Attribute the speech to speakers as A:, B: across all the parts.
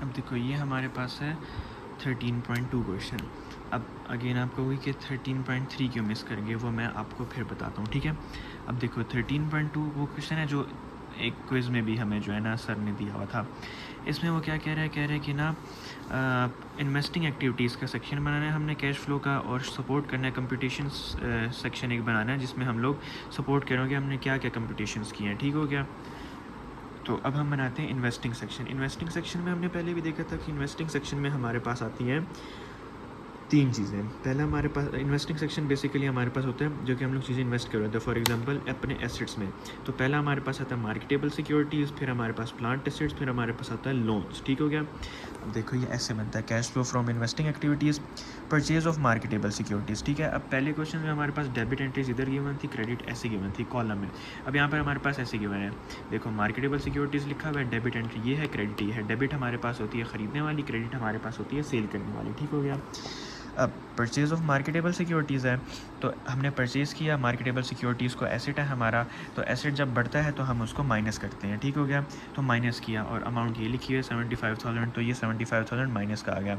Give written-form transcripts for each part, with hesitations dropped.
A: अब देखो ये हमारे पास है 13.2 क्वेश्चन। अब अगेन आप कहोगे कि 13.3 क्यों मिस करेंगे, वो मैं आपको फिर बताता हूँ, ठीक है। अब देखो 13.2 वो क्वेश्चन है जो एक क्विज़ में भी हमें जो है ना सर ने दिया हुआ था। इसमें वो क्या कह रहा है कि ना इन्वेस्टिंग एक्टिविटीज़ का सेक्शन बनाना है हमने, कैश फ्लो का, और सपोर्ट करना है कंप्यूटेशन सेक्शन एक बनाना है जिसमें हम लोग सपोर्ट करेंगे हमने क्या क्या कंप्यूटेशंस किए हैं, ठीक हो गया। तो अब हम बनाते हैं इन्वेस्टिंग सेक्शन। इन्वेस्टिंग सेक्शन में हमने पहले भी देखा था कि इन्वेस्टिंग सेक्शन में हमारे पास आती हैं तीन चीज़ें। पहला हमारे पास इन्वेस्टिंग सेक्शन बेसिकली हमारे पास होता है जो कि हम लोग चीज़ें इन्वेस्ट कर रहे होते हैं, फॉर एग्जांपल अपने एसेट्स में। तो पहला हमारे पास आता है मार्केटेबल सिक्योरिटीज़, फिर हमारे पास प्लांट एसेट्स, फिर हमारे पास आता है लोन्स, ठीक हो गया। अब देखो ये ऐसे बनता है cash flow from investing activities, purchase of marketable securities, ठीक है। अब पहले क्वेश्चन में हमारे पास डेबिट एंट्रीज इधर गिवन थी, क्रेडिट ऐसे गिवन थी कॉलम में। अब यहाँ पर हमारे पास ऐसे गिवन है, देखो मार्केटेबल सिक्योरिटीज़ लिखा हुआ है, डेबिट एंट्री ये है, क्रेडिट ये है। डेबिट हमारे पास होती है ख़रीदने वाली, क्रेडिट हमारे पास होती है सेल करने वाली, ठीक हो गया। अब परचेज़ ऑफ मार्केटेबल सिक्योरिटीज़ है, तो हमने परचेज़ किया मार्केटेबल सिक्योरिटीज़ को, एसेट है हमारा, तो एसेट जब बढ़ता है तो हम उसको माइनस करते हैं, ठीक हो गया। तो माइनस किया और अमाउंट ये लिखी है 75,000, तो ये 75,000 माइनस का आ गया।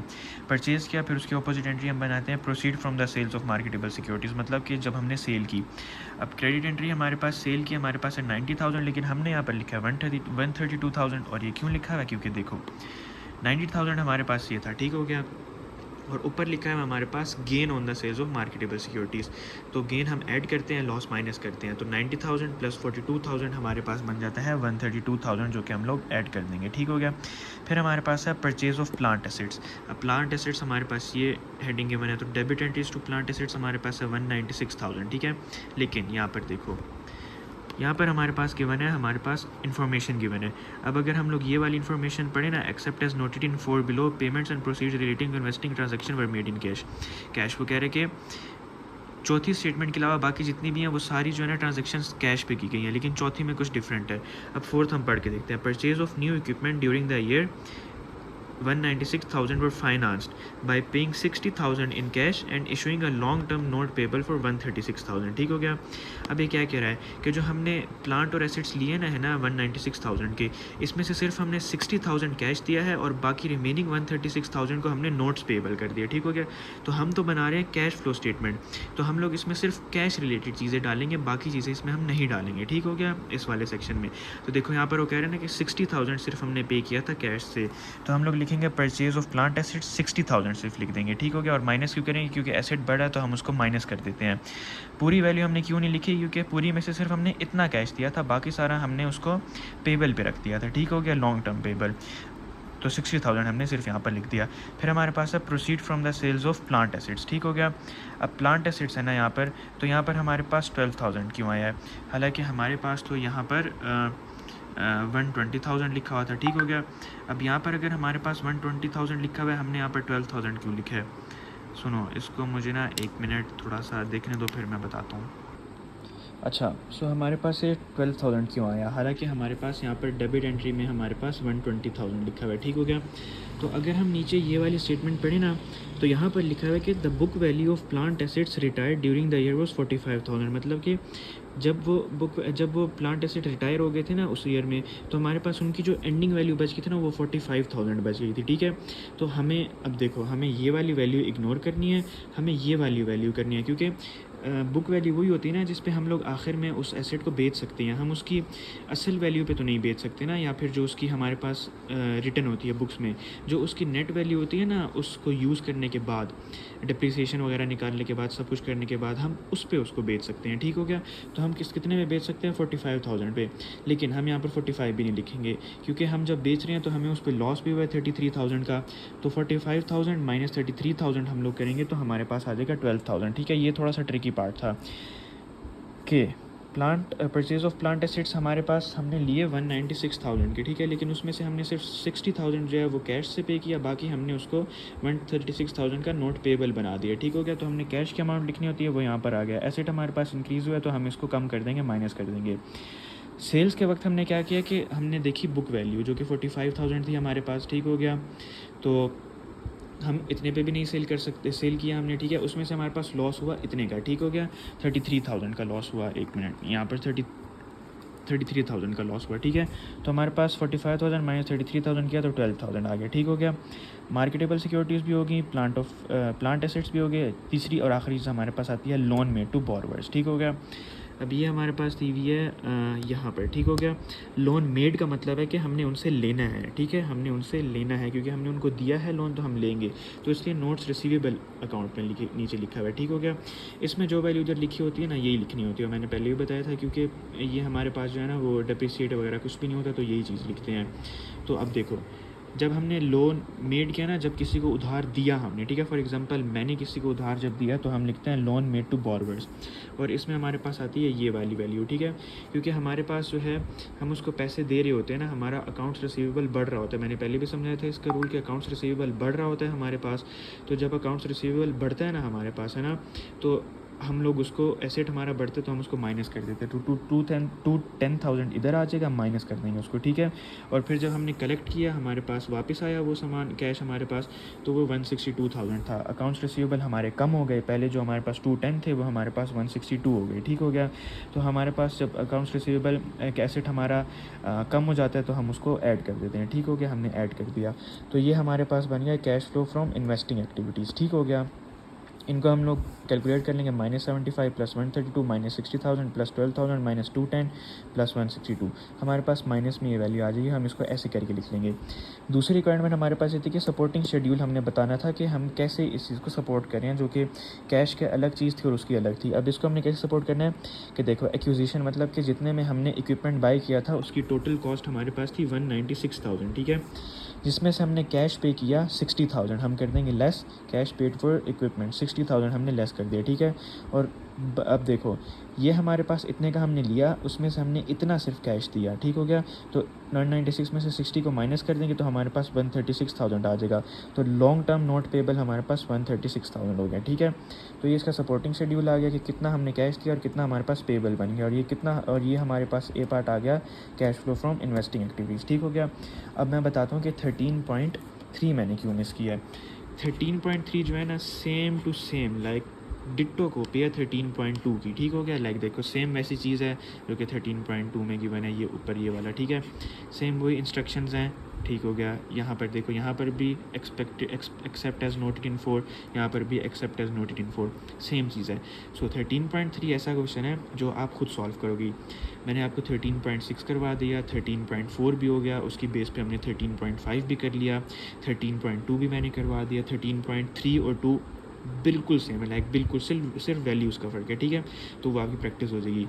A: परचेज़ किया, फिर उसके अपोजिट एंट्री हम बनाते हैं proceed from the sales of marketable securities, मतलब कि जब हमने सेल की। अब क्रेडिट एंट्री हमारे पास सेल की हमारे पास है 90,000, लेकिन हमने यहाँ पर लिखा है 132,000, और ये क्यों लिखा है क्योंकि देखो 90,000 हमारे पास ये था, ठीक हो गया। और ऊपर लिखा है हमारे पास gain on the sales of marketable securities, तो गेन हम ऐड करते हैं, लॉस माइनस करते हैं, तो 90,000 प्लस 42,000 हमारे पास बन जाता है 132,000, जो कि हम लोग ऐड कर देंगे, ठीक हो गया। फिर हमारे पास है परचेज ऑफ प्लांट एसेट्स। अब प्लांट एसेट्स हमारे पास ये हेडिंग गिवन है, तो debit entries to plant assets हमारे पास है 196,000, ठीक है। लेकिन यहाँ पर देखो, यहाँ पर हमारे पास गिवन है, हमारे पास इन्फॉर्मेशन गिवन है। अब अगर हम लोग ये वाली इन्फॉर्मेशन पढ़े ना, except as noted in four below, payments and proceeds relating to investing transaction were made in cash. Cash को कह रहे कि चौथी स्टेटमेंट के अलावा बाकी जितनी भी हैं वो सारी जो है ना ट्रांजेक्शन्स कैश पे की गई हैं, लेकिन चौथी में कुछ डिफरेंट है। अब फोर्थ हम पढ़ के देखते हैं, purchase of new equipment during the year 196,000 were financed by paying 60,000 in cash and issuing a long term note payable for 136,000, ठीक हो गया। अब ये क्या कह रहा है कि जो हमने प्लांट और एसेट्स लिए ना है ना 196,000 के, इसमें से सिर्फ हमने 60,000 कैश दिया है और बाकी रिमेनिंग 136,000 को हमने नोट्स पेबल कर दिया, ठीक हो गया। तो हम तो बना रहे हैं कैश फ्लो स्टेटमेंट, तो हम लोग इसमें सिर्फ कैश रिलेटेड चीज़ें डालेंगे, बाकी चीज़ें इसमें हम नहीं डालेंगे, ठीक हो गया, इस वाले सेक्शन में। तो देखो यहाँ पर वो कह रहे हैं ना कि 60,000 सिर्फ हमने पे किया था कैश से, तो हम लोग लिखेंगे परचेज ऑफ प्लांट एसेट 60,000 सिर्फ लिख देंगे, ठीक हो गया। और माइनस क्यों करेंगे, क्योंकि एसेट बढ़ा है तो हम उसको माइनस कर देते हैं। पूरी वैल्यू हमने क्यों नहीं लिखी, क्योंकि पूरी में से सिर्फ हमने इतना कैश दिया था, बाकी सारा हमने उसको पेबल पे रख दिया था, ठीक हो गया, लॉन्ग टर्म पेबल। तो 60,000 हमने सिर्फ यहाँ पर लिख दिया। फिर हमारे पास है proceed from the sales of plant assets, ठीक हो गया। अब प्लांट एसेट्स है ना यहाँ पर, तो यहाँ पर हमारे पास 12,000 क्यों आया है, हालांकि हमारे पास तो यहाँ पर 120,000 लिखा हुआ था, ठीक हो गया। अब यहाँ पर अगर हमारे पास 120,000 लिखा हुआ है, हमने यहाँ पर 12,000 क्यों लिखा है, सुनो इसको मुझे ना 1 मिनट थोड़ा सा देखने दो, फिर मैं बताता हूँ। अच्छा, सो हमारे पास ये 12,000 क्यों आया, हालांकि हमारे पास यहाँ पर डेबिट एंट्री में हमारे पास 120,000 लिखा हुआ है, ठीक हो गया। तो अगर हम नीचे ये वाली स्टेटमेंट पढ़ें ना, तो यहाँ पर लिखा हुआ है कि the book value of plant assets retired during the year was 45,000, मतलब कि जब वो प्लांट एसेट रिटायर हो गए थे ना उस ईयर में, तो हमारे पास उनकी जो एंडिंग वैल्यू बच गई थी ना वो 45,000 बच गई थी, ठीक है। तो हमें अब देखो, हमें ये वाली वैल्यू इग्नोर करनी है, हमें ये वाली वैल्यू करनी है, क्योंकि बुक वैल्यू वही होती है ना जिस पे हम लोग आखिर में उस एसेट को बेच सकते हैं, हम उसकी असल वैल्यू पे तो नहीं बेच सकते ना, या फिर जो उसकी हमारे पास रिटर्न होती है बुक्स में, जो उसकी नेट वैल्यू होती है ना, उसको यूज़ करने के बाद, डिप्रिसिएशन वगैरह निकालने के बाद, सब कुछ करने के बाद हम उस पर उसको बेच सकते हैं, ठीक हो गया। तो हम कितने में बेच सकते हैं, 45,000 पे, लेकिन हम यहाँ पर 45 भी नहीं लिखेंगे, क्योंकि हम जब बेच रहे हैं तो हमें उस पर लॉस भी हुआ है 33,000 का, तो 45,000 माइनस 33,000 हम लोग करेंगे तो हमारे पास आ जाएगा 12,000, ठीक है। ये थोड़ा सा ट्रिकी पार्ट था कि plant purchase of plant assets हमारे पास हमने लिए 196,000 के, ठीक है, लेकिन उसमें से हमने सिर्फ 60,000 जो है वो कैश से पे किया, बाकी हमने उसको 136,000 का नोट पेबल बना दिया, ठीक हो गया। तो हमने कैश की अमाउंट लिखनी होती है, वो यहाँ पर आ गया। एसेट हमारे पास इंक्रीज़ हुआ है तो हम इसको कम कर देंगे, माइनस कर देंगे। सेल्स के वक्त हमने क्या किया कि हमने देखी बुक वैल्यू जो कि 45,000 थी हमारे पास, ठीक हो गया। तो हम इतने पे भी नहीं सेल कर सकते, सेल किया हमने, ठीक है, उसमें से हमारे पास लॉस हुआ इतने का, ठीक हो गया, 33,000 का लॉस हुआ। 1 मिनट, यहाँ पर 33,000 का लॉस हुआ, ठीक है। तो हमारे पास 45,000 माइनस 33,000 किया तो 12,000 आ गया, ठीक हो गया। मार्केटेबल सिक्योरिटीज़ भी होगी, प्लांट एसेट्स भी हो गए। तीसरी और आखिरी चीज़ हमारे पास आती है लोन मेड टू बोरोवर्स, ठीक हो गया। अब ये हमारे पास दी हुई है यहाँ पर, ठीक हो गया। लोन मेड का मतलब है कि हमने उनसे लेना है, ठीक है, हमने उनसे लेना है क्योंकि हमने उनको दिया है लोन तो हम लेंगे, तो इसलिए नोट्स रिसीवेबल अकाउंट में नीचे लिखा हुआ है, ठीक हो गया। इसमें जो वैल्यू उधर लिखी होती है ना, यही लिखनी होती है, मैंने पहले भी बताया था, क्योंकि ये हमारे पास जो है ना वो डेप्रिसिएट वगैरह कुछ भी नहीं होता, तो यही चीज़ लिखते हैं। तो अब देखो, जब हमने लोन मेड किया ना, जब किसी को उधार दिया हमने, ठीक है, फॉर एग्जांपल मैंने किसी को उधार जब दिया तो हम लिखते हैं लोन मेड टू बोरोवर्स, और इसमें हमारे पास आती है ये वाली वैल्यू, ठीक है, क्योंकि हमारे पास जो है हम उसको पैसे दे रहे होते हैं ना, हमारा अकाउंट्स रिसीवेबल बढ़ रहा होता है। मैंने पहले भी समझाया था इसका रूल कि अकाउंट्स रिसीवेबल बढ़ रहा होता है हमारे पास। तो जब अकाउंट्स रिसीवेबल बढ़ता है ना हमारे पास, है ना, तो हम लोग उसको एसेट हमारा बढ़ते तो हम उसको माइनस कर देते, टू 10,000 इधर आ जाएगा, माइनस कर देंगे उसको, ठीक है। और फिर जब हमने कलेक्ट किया, हमारे पास वापस आया वो सामान कैश हमारे पास, तो वो 162,000 था। अकाउंट्स रिसीवेबल हमारे कम हो गए, पहले जो हमारे पास 210 थे वो हमारे पास 162 हो गए, ठीक हो गया। तो हमारे पास जब अकाउंट्स रिसीवेबल एक एसेट हमारा कम हो जाता है तो हम उसको ऐड कर देते हैं, ठीक हो गया, हमने ऐड कर दिया। तो ये हमारे पास बन गया cash flow from investing activities, ठीक हो गया। इनको हम लोग कैलकुलेट कर लेंगे, -75 + 132 -60,000 + 12,000 -210 + 162। हमारे पास माइनस में ये वैल्यू आ जाएगी, हम इसको ऐसे करके लिख लेंगे। दूसरी रिक्वायरमेंट हमारे पास ये थी कि सपोर्टिंग शेड्यूल हमने बताना था कि हम कैसे इस चीज़ को सपोर्ट करें, जो कि कैश के अलग चीज़ थी और उसकी अलग थी। अब इसको हमने कैसे सपोर्ट करना है कि देखो, एक्विजिशन मतलब कि जितने में हमने इक्विपमेंट बाई किया था उसकी टोटल कॉस्ट हमारे पास थी 196,000, ठीक है, जिसमें से हमने कैश पे किया 60,000, हम कर देंगे less cash paid for equipment, 60,000 हमने लेस कर दिया, ठीक है। और अब देखो, ये हमारे पास इतने का हमने लिया, उसमें से हमने इतना सिर्फ कैश दिया, ठीक हो गया। तो 996 में से 60 को माइनस कर देंगे तो हमारे पास 136,000 आ जाएगा। तो लॉन्ग टर्म नोट पेबल हमारे पास 136,000 हो गया, ठीक है। तो ये इसका सपोर्टिंग शेड्यूल आ गया कि कितना हमने कैश दिया और कितना हमारे पास पेबल बन गया, और ये हमारे पास ए पार्ट आ गया cash flow from investing activities, ठीक हो गया। अब मैं बताता हूँ कि 13.3 मैंने क्यों मिस किया है। 13.3 जो है ना, same to same like ditto copy है 13.2 की, ठीक हो गया। लाइक देखो, सेम वैसी चीज़ है जो कि 13.2 में गिवन है, ये ऊपर ये वाला, ठीक है, सेम वही इंस्ट्रक्शंस हैं, ठीक हो गया। यहाँ पर देखो, यहाँ पर भी एक्सेप्ट एज नोटेड इन 4, यहाँ पर भी except as noted in 4, same चीज़ है। सो 13.3 ऐसा क्वेश्चन है जो आप खुद सॉल्व करोगी। मैंने आपको 13.6 करवा दिया, 13.4 भी हो गया, उसकी बेस पे हमने 13.5 भी कर लिया, 13.2 भी मैंने करवा दिया। 13.3 और 2 बिल्कुल सेम है, लाइक बिल्कुल सिर्फ वैल्यूज़ का फ़र्क है, ठीक है। तो वो आपकी प्रैक्टिस हो जाएगी।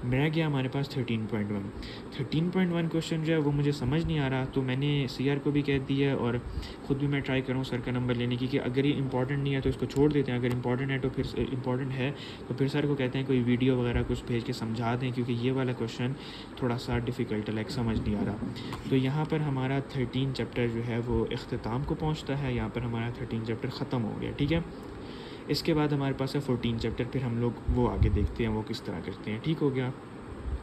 A: रह गया हमारे पास 13.1 क्वेश्चन जो है वो मुझे समझ नहीं आ रहा, तो मैंने CR को भी कह दिया और ख़ुद भी मैं ट्राई करूँ सर का नंबर लेने की, कि अगर ये इंपॉर्टेंट नहीं है तो इसको छोड़ देते हैं, अगर इंपॉर्टेंट है तो फिर सर को कहते हैं कोई वीडियो वगैरह कुछ भेज के समझा दें, क्योंकि ये वाला क्वेश्चन थोड़ा सा डिफ़िकल्ट है, लाइक समझ नहीं आ रहा। तो यहाँ पर हमारा 13 चैप्टर जो है वो इख्तिताम को पहुँचता है, यहाँ पर हमारा 13 चैप्टर ख़त्म हो गया, ठीक है। इसके बाद हमारे पास है 14 चैप्टर, फिर हम लोग वो आगे देखते हैं वो किस तरह करते हैं, ठीक हो गया।